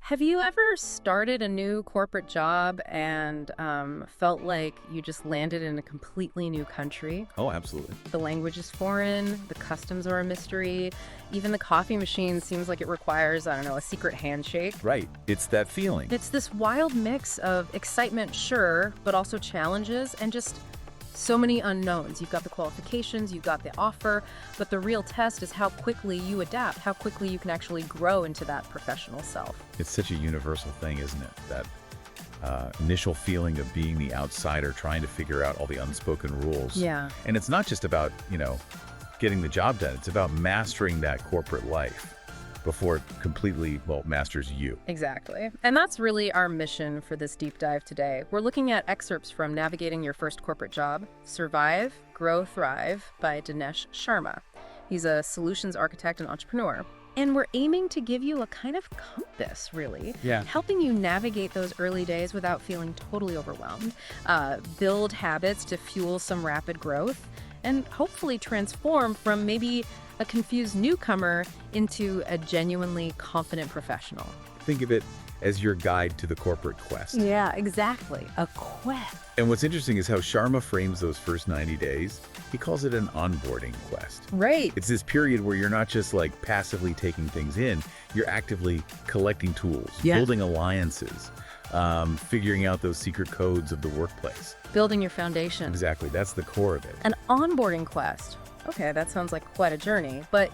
Have you ever started a new corporate job and felt like you just landed in a completely new country? Oh, absolutely. The language is foreign, the customs are a mystery, even the coffee machine seems like it requires, I don't know, a secret handshake. Right. It's that feeling. It's this wild mix of excitement, sure, but also challenges and just so many unknowns. You've got the qualifications, you've got the offer, but the real test is how quickly you adapt, how quickly you can actually grow into that professional self. It's such a universal thing, isn't it? That initial feeling of being the outsider, trying to figure out all the unspoken rules. Yeah. And it's not just about, getting the job done. It's about mastering that corporate life before it completely, masters you. Exactly. And that's really our mission for this deep dive today. We're looking at excerpts from Navigating Your First Corporate Job, Survive, Grow, Thrive by Dinesh Sharma. He's a solutions architect and entrepreneur. And we're aiming to give you a kind of compass, really, helping you navigate those early days without feeling totally overwhelmed, build habits to fuel some rapid growth, and hopefully transform from maybe a confused newcomer into a genuinely confident professional. Think of it as your guide to the corporate quest. Yeah, exactly. A quest. And what's interesting is how Sharma frames those first 90 days. He calls it an onboarding quest. Right. It's this period where you're not just like passively taking things in, you're actively collecting tools, building alliances, figuring out those secret codes of the workplace. Building your foundation. Exactly. That's the core of it. An onboarding quest. Okay, that sounds like quite a journey. But,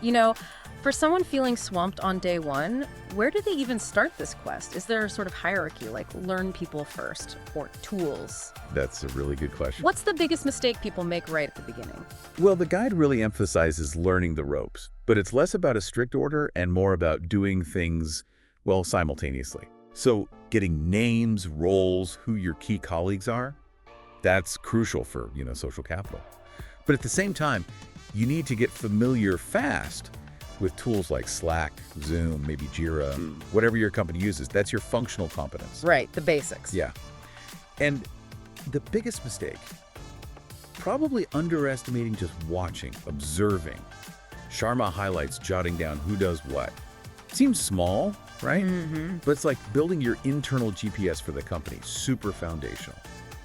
for someone feeling swamped on day one, where do they even start this quest? Is there a sort of hierarchy, like learn people first or tools? That's a really good question. What's the biggest mistake people make right at the beginning? Well, the guide really emphasizes learning the ropes, but it's less about a strict order and more about doing things, simultaneously. So getting names, roles, who your key colleagues are, that's crucial for, social capital. But at the same time, you need to get familiar fast with tools like Slack, Zoom, maybe Jira, whatever your company uses. That's your functional competence. Right, the basics. Yeah. And the biggest mistake, probably underestimating just watching, observing. Sharma highlights jotting down who does what. Seems small, right? But it's like building your internal GPS for the company. Super foundational.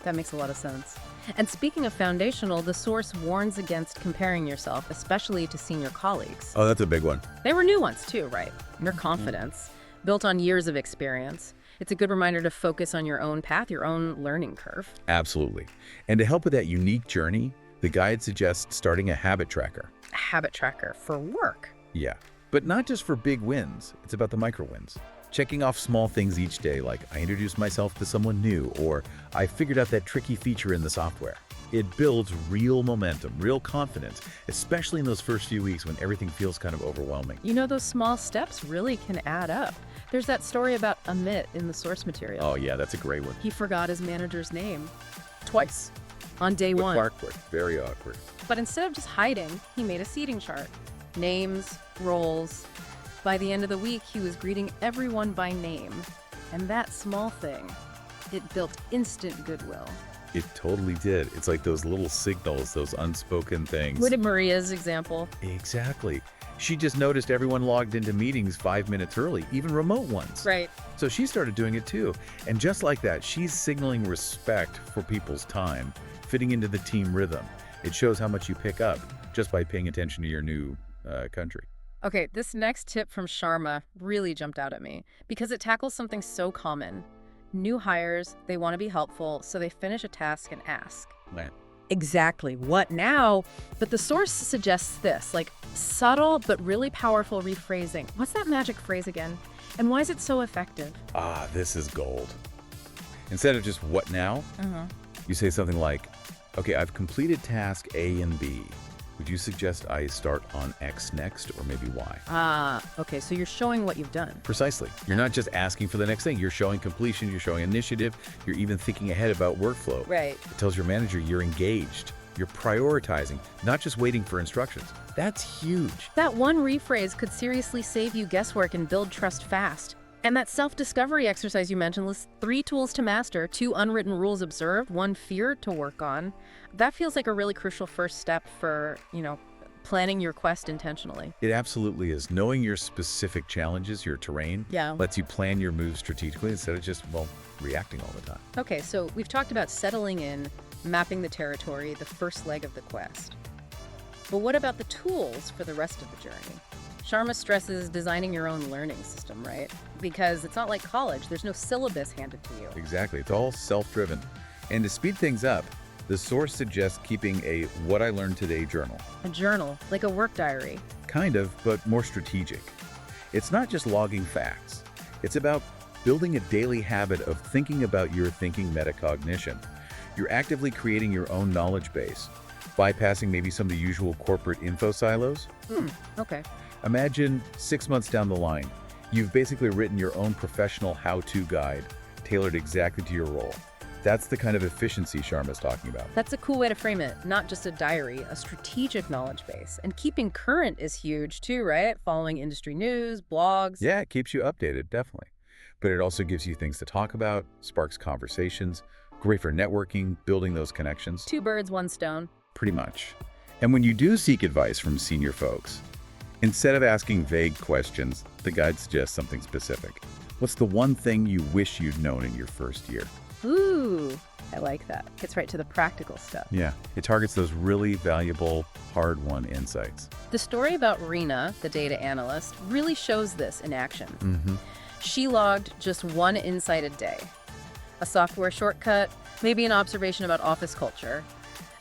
That makes a lot of sense. And speaking of foundational, the source warns against comparing yourself, especially to senior colleagues. Oh, that's a big one. They were new ones too, right? Your confidence, built on years of experience. It's a good reminder to focus on your own path, your own learning curve. Absolutely. And to help with that unique journey, the guide suggests starting a habit tracker. A habit tracker for work. Yeah, but not just for big wins. It's about the micro wins. Checking off small things each day, like I introduced myself to someone new, or I figured out that tricky feature in the software. It builds real momentum, real confidence, especially in those first few weeks when everything feels kind of overwhelming. Those small steps really can add up. There's that story about Amit in the source material. Oh yeah, that's a great one. He forgot his manager's name twice on day one. Awkward, very awkward. But instead of just hiding, he made a seating chart. Names, roles. By the end of the week, he was greeting everyone by name. And that small thing, it built instant goodwill. It totally did. It's like those little signals, those unspoken things. What did Maria's example? Exactly. She just noticed everyone logged into meetings 5 minutes early, even remote ones. Right. So she started doing it too. And just like that, she's signaling respect for people's time, fitting into the team rhythm. It shows how much you pick up just by paying attention to your new country. Okay, this next tip from Sharma really jumped out at me because it tackles something so common. New hires, they want to be helpful, so they finish a task and ask. Man. Exactly, what now? But the source suggests this, like subtle but really powerful rephrasing. What's that magic phrase again? And why is it so effective? Ah, this is gold. Instead of just what now, you say something like, okay, I've completed task A and B. Would you suggest I start on X next or maybe Y? Okay, so you're showing what you've done. Precisely. You're not just asking for the next thing. You're showing completion, you're showing initiative, you're even thinking ahead about workflow. Right. It tells your manager you're engaged, you're prioritizing, not just waiting for instructions. That's huge. That one rephrase could seriously save you guesswork and build trust fast. And that self-discovery exercise you mentioned lists 3 tools to master, 2 unwritten rules observed, 1 fear to work on. That feels like a really crucial first step for, planning your quest intentionally. It absolutely is. Knowing your specific challenges, your terrain, Yeah. lets you plan your moves strategically instead of just, well, reacting all the time. Okay, so we've talked about settling in, mapping the territory, the first leg of the quest. But what about the tools for the rest of the journey? Sharma stresses designing your own learning system, right? Because it's not like college. There's no syllabus handed to you. Exactly. It's all self-driven. And to speed things up, the source suggests keeping a What I Learned Today journal. A journal, like a work diary. Kind of, but more strategic. It's not just logging facts. It's about building a daily habit of thinking about your thinking metacognition. You're actively creating your own knowledge base, bypassing maybe some of the usual corporate info silos. Okay. Imagine 6 months down the line, you've basically written your own professional how-to guide, tailored exactly to your role. That's the kind of efficiency Sharma's talking about. That's a cool way to frame it. Not just a diary, a strategic knowledge base. And keeping current is huge too, right? Following industry news, blogs. Yeah, it keeps you updated, definitely. But it also gives you things to talk about, sparks conversations, great for networking, building those connections. 2 birds, 1 stone. Pretty much. And when you do seek advice from senior folks, instead of asking vague questions, the guide suggests something specific. What's the one thing you wish you'd known in your first year? Ooh, I like that. Gets right to the practical stuff. Yeah, it targets those really valuable, hard-won insights. The story about Rena, the data analyst, really shows this in action. She logged just 1 insight a day. A software shortcut, maybe an observation about office culture.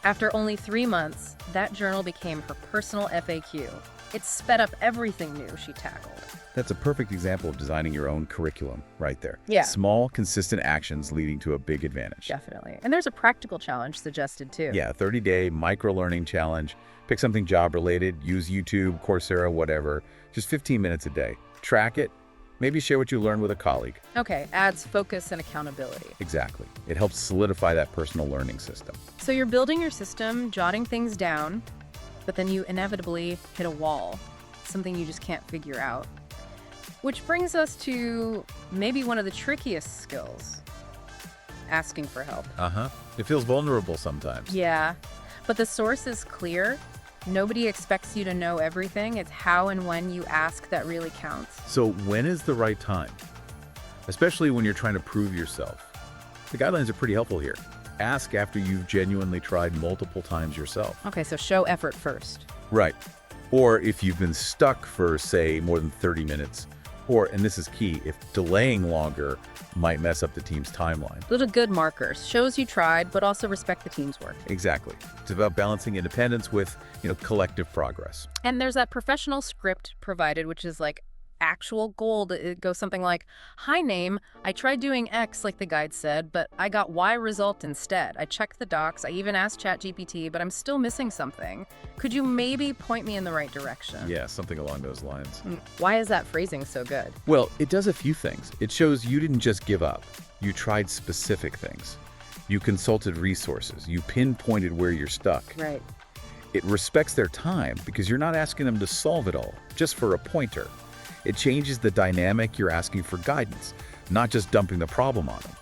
After only 3 months, that journal became her personal FAQ. It sped up everything new she tackled. That's a perfect example of designing your own curriculum right there. Yeah. Small, consistent actions leading to a big advantage. Definitely. And there's a practical challenge suggested too. Yeah, a 30-day micro-learning challenge. Pick something job-related, use YouTube, Coursera, whatever. Just 15 minutes a day. Track it. Maybe share what you learned with a colleague. Okay, adds focus and accountability. Exactly. It helps solidify that personal learning system. So you're building your system, jotting things down, but then you inevitably hit a wall, something you just can't figure out. Which brings us to maybe one of the trickiest skills, asking for help. It feels vulnerable sometimes. Yeah, but the source is clear. Nobody expects you to know everything. It's how and when you ask that really counts. So when is the right time? Especially when you're trying to prove yourself. The guidelines are pretty helpful here. Ask after you've genuinely tried multiple times yourself. Okay, so show effort first. Right. Or if you've been stuck for, say, more than 30 minutes, or, and this is key, if delaying longer might mess up the team's timeline. Those are good markers. Shows you tried, but also respect the team's work. Exactly. It's about balancing independence with, collective progress. And there's that professional script provided, which is like actual gold. It goes something like, "Hi, name. I tried doing X like the guide said, but I got Y result instead. I checked the docs. I even asked ChatGPT, but I'm still missing something. Could you maybe point me in the right direction?" Yeah, something along those lines. Why is that phrasing so good? Well, it does a few things. It shows you didn't just give up. You tried specific things. You consulted resources. You pinpointed where you're stuck. Right. It respects their time because you're not asking them to solve it all, just for a pointer. It changes the dynamic. You're asking for guidance, not just dumping the problem on them.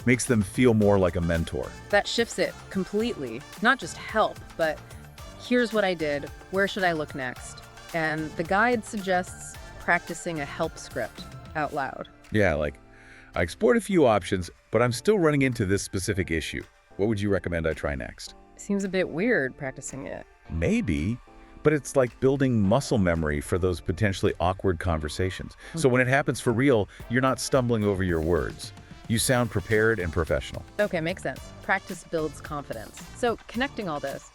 Makes them feel more like a mentor. That shifts it completely. Not just help, but here's what I did. Where should I look next? And the guide suggests practicing a help script out loud. Yeah, like, I explored a few options, but I'm still running into this specific issue. What would you recommend I try next? Seems a bit weird practicing it. Maybe, but it's like building muscle memory for those potentially awkward conversations. So when it happens for real, you're not stumbling over your words. You sound prepared and professional. Okay, makes sense. Practice builds confidence. So connecting all this,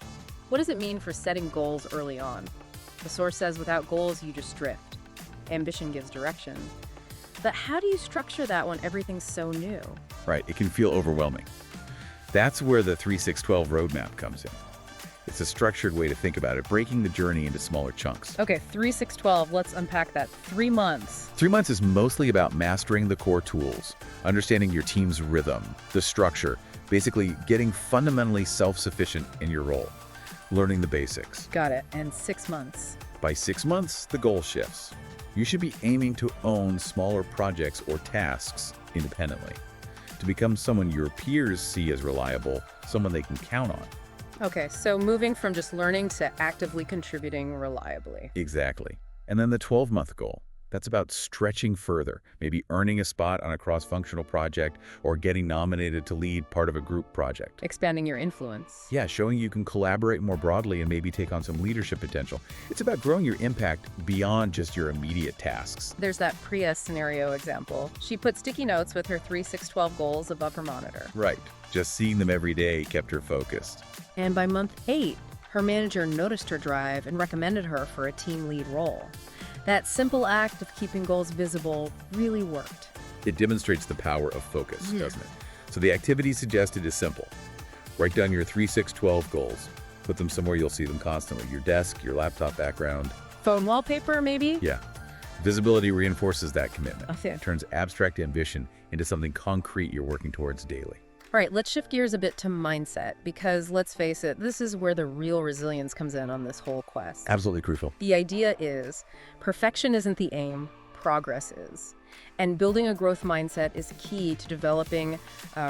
what does it mean for setting goals early on? The source says without goals, you just drift. Ambition gives direction. But how do you structure that when everything's so new? Right, it can feel overwhelming. That's where the 3-6-12 roadmap comes in. It's a structured way to think about it, breaking the journey into smaller chunks. Okay, 3-6-12, let's unpack that. 3 months. 3 months is mostly about mastering the core tools, understanding your team's rhythm, the structure, basically getting fundamentally self-sufficient in your role, learning the basics. Got it. And 6 months. By 6 months, the goal shifts. You should be aiming to own smaller projects or tasks independently, to become someone your peers see as reliable, someone they can count on. Okay, so moving from just learning to actively contributing reliably. Exactly. And then the 12-month goal. That's about stretching further, maybe earning a spot on a cross-functional project or getting nominated to lead part of a group project. Expanding your influence. Yeah, showing you can collaborate more broadly and maybe take on some leadership potential. It's about growing your impact beyond just your immediate tasks. There's that Priya scenario example. She put sticky notes with her 3, 6, 12 goals above her monitor. Right. Just seeing them every day kept her focused. And by month 8, her manager noticed her drive and recommended her for a team lead role. That simple act of keeping goals visible really worked. It demonstrates the power of focus, doesn't it? So the activity suggested is simple. Write down your 3, 6, 12 goals. Put them somewhere you'll see them constantly. Your desk, your laptop background. Phone wallpaper, maybe? Yeah. Visibility reinforces that commitment. Okay. It turns abstract ambition into something concrete you're working towards daily. All right, let's shift gears a bit to mindset, because let's face it, this is where the real resilience comes in on this whole quest. Absolutely crucial. The idea is perfection isn't the aim, progress is. And building a growth mindset is key to developing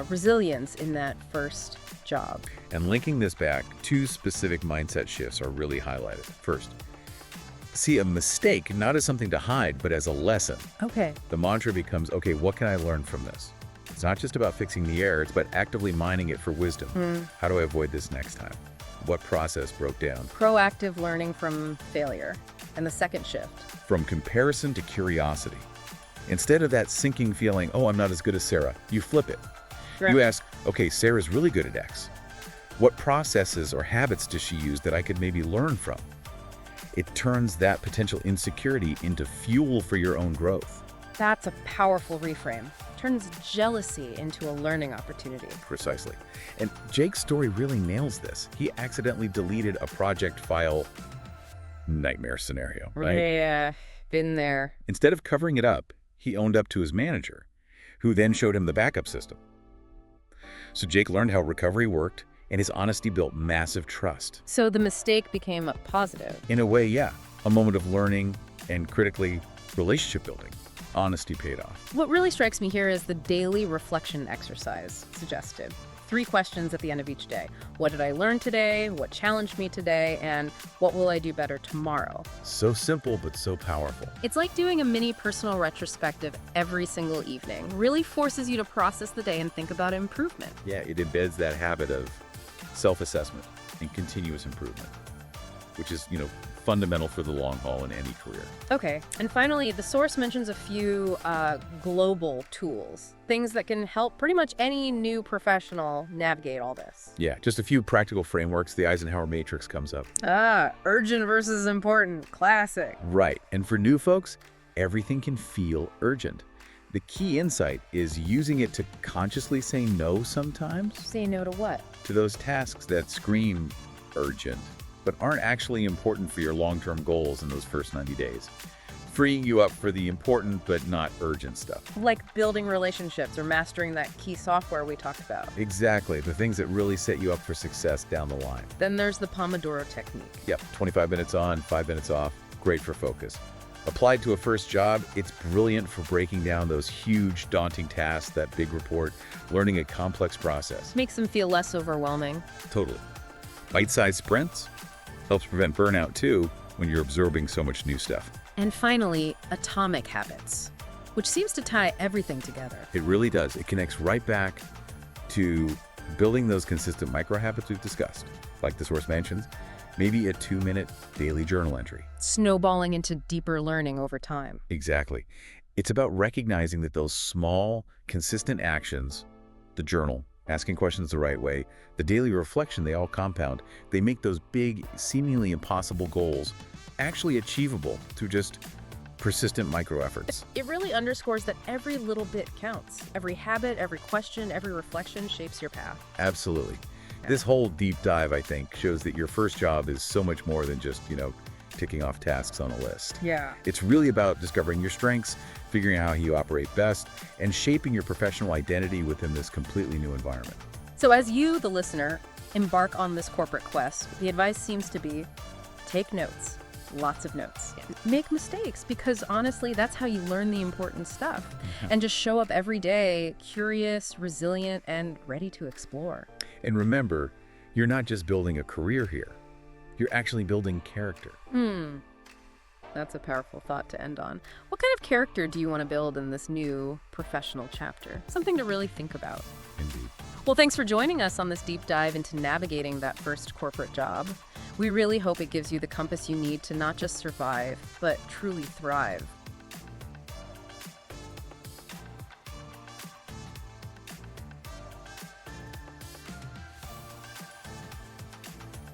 resilience in that first job. And linking this back, 2 specific mindset shifts are really highlighted. First, see a mistake not as something to hide, but as a lesson. Okay. The mantra becomes, okay, what can I learn from this? It's not just about fixing the error, it's about actively mining it for wisdom. How do I avoid this next time? What process broke down? Proactive learning from failure. And the second shift. From comparison to curiosity. Instead of that sinking feeling, oh, I'm not as good as Sarah, you flip it. You ask, okay, Sarah's really good at X. What processes or habits does she use that I could maybe learn from? It turns that potential insecurity into fuel for your own growth. That's a powerful reframe. Turns jealousy into a learning opportunity. Precisely. And Jake's story really nails this. He accidentally deleted a project file nightmare scenario, right? Yeah, been there. Instead of covering it up, he owned up to his manager, who then showed him the backup system. So Jake learned how recovery worked, and his honesty built massive trust. So the mistake became a positive. In a way, yeah, a moment of learning and critically relationship building. Honesty paid off. What really strikes me here is the daily reflection exercise suggested. 3 questions at the end of each day. What did I learn today? What challenged me today? And what will I do better tomorrow? So simple, but so powerful. It's like doing a mini personal retrospective every single evening. Really forces you to process the day and think about improvement. Yeah, it embeds that habit of self-assessment and continuous improvement, which is, fundamental for the long haul in any career. Okay, and finally, the source mentions a few global tools, things that can help pretty much any new professional navigate all this. Yeah, just a few practical frameworks. The Eisenhower matrix comes up. Urgent versus important, classic. Right, and for new folks, everything can feel urgent. The key insight is using it to consciously say no sometimes. Say no to what? To those tasks that scream urgent, but aren't actually important for your long-term goals in those first 90 days. Freeing you up for the important but not urgent stuff. Like building relationships or mastering that key software we talked about. Exactly, the things that really set you up for success down the line. Then there's the Pomodoro technique. Yep, 25 minutes on, 5 minutes off, great for focus. Applied to a first job, it's brilliant for breaking down those huge, daunting tasks, that big report, learning a complex process. Makes them feel less overwhelming. Totally. Bite-sized sprints helps prevent burnout too when you're absorbing so much new stuff. And finally, atomic habits, which seems to tie everything together. It really does. It connects right back to building those consistent micro habits we've discussed, like the source mentions, maybe a 2-minute daily journal entry. Snowballing into deeper learning over time. Exactly. It's about recognizing that those small, consistent actions, the journal, asking questions the right way, the daily reflection, they all compound. They make those big, seemingly impossible goals actually achievable through just persistent micro efforts. It really underscores that every little bit counts. Every habit, every question, every reflection shapes your path. Absolutely. This whole deep dive, I think, shows that your first job is so much more than just, ticking off tasks on a list. Yeah. It's really about discovering your strengths, figuring out how you operate best, and shaping your professional identity within this completely new environment. So as you, the listener, embark on this corporate quest, the advice seems to be take notes. Lots of notes. Make mistakes, because honestly, that's how you learn the important stuff. And just show up every day, curious, resilient, and ready to explore. And remember, You're not just building a career here. You're actually building character. That's a powerful thought to end on. What kind of character do you want to build in this new professional chapter? Something to really think about. Indeed. Well, thanks for joining us on this deep dive into navigating that first corporate job. We really hope it gives you the compass you need to not just survive, but truly thrive.